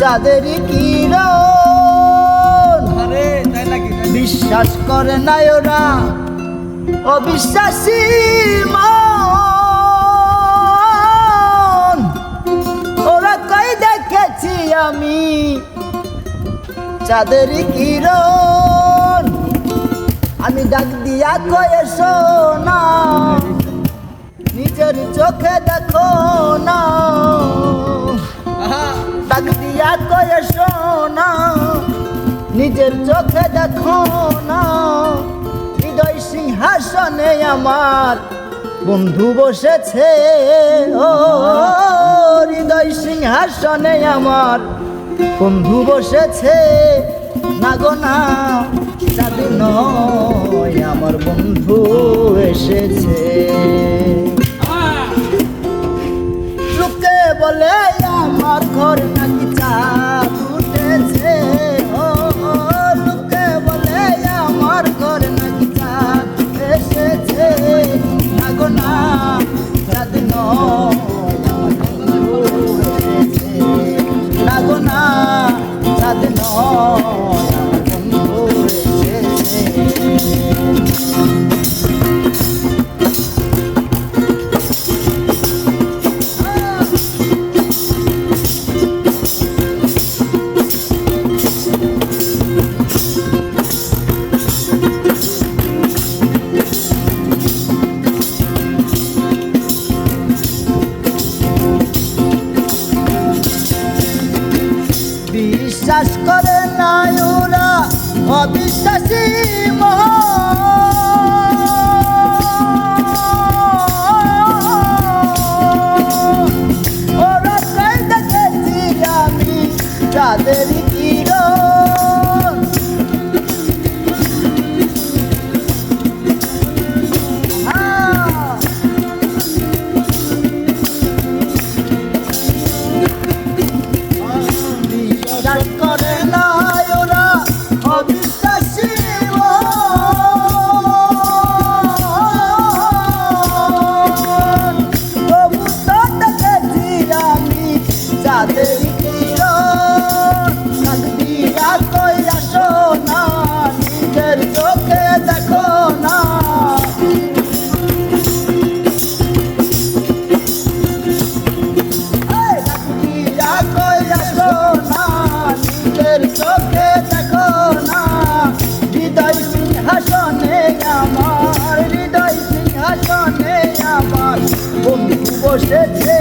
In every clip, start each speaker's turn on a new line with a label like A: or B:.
A: চাঁদেরই কিরণ। বিশ্বাস করে না ওরা, অবিশ্বাসী মন। ওরা কই দেখেছি আমি চাঁদেরই কিরণ। আমি ডাক দিয়া কয়ে শোনা, নিজের চোখে দেখো না। ডাক দিয়া কয়ে শোনা, নিজের চোখে দেখো না। হৃদয় সিংহাসনে আমার বন্ধু বসেছে। ও হৃদয় সিংহাসনে আমার বন্ধু বসেছে। না গো না, চাঁদ নয় আমার বন্ধু এসেছে। লোকে বলে আমার ঘর নাকি চাঁদ উঠেছে। ও লোকে বলে আমার ঘর নাকি চাঁদ এসেছে। না গো না, চাঁদ নয় আমার বন্ধু এসেছে। না গো না, চাঁদ নয় আমার বন্ধু এসেছে। বিশ্বাস করে না ওরা, অবিশ্বাসী ওরা কই দেখেছি আমি চাঁদেরই কিরণ। বিশ্বাস করে না ওরা, অবিশ্বাসী তবু তো দেখেছি আমি চাঁদেরই কিরণ। ডাক দিয়া কইরা শোনা, নিজের চোখে দেখো না। ডাক দিয়া কইরা শোনা, নিজের চোখে দেখো না। হৃদয় সিংহাসনে আমার, হৃদয় সিংহাসনে আমার বন্ধু বসেছে।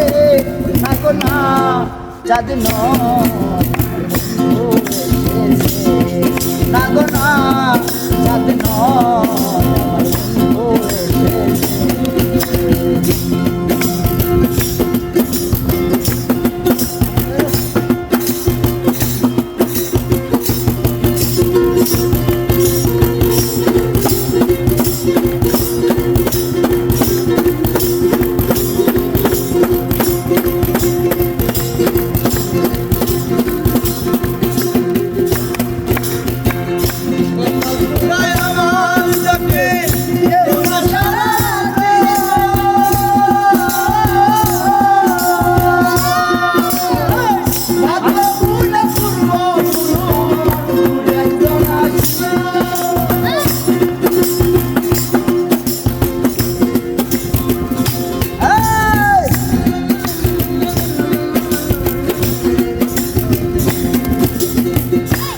A: না গো না, চাঁদ নয় বন্ধু এসেছে। না গো না, চাঁদ নয় বন্ধু এসেছে।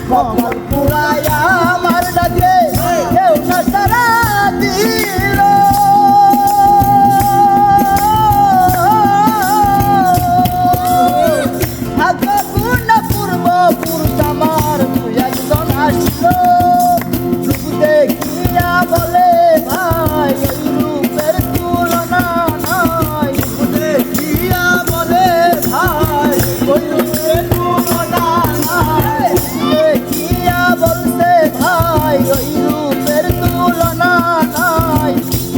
A: কপাল পুরায়া আমার ডাকে কেউ না সারা দিল। গুণ পূর্ব পুরুষ আমার তুই একজন আসলো। রূপ দেখিয়া বলে ভাই ওই রূপের তুলনা নাই। রূপ দেখিয়া বলে ভাই ওই রূপের তুলনা নাই। দেখিয়া বলতে ভাই ওই রূপের তুলনা নাই।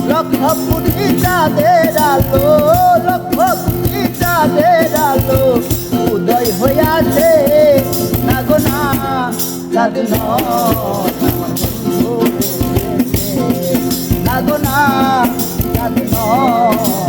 A: লক্ষ কোটি চাঁদের আলো, লক্ষ কোটি চাঁদের আলো উদয় হইয়াছে। না গো না, চাঁদ নয় আমার বন্ধু এসেছে। না গো না, চাঁদ নয়।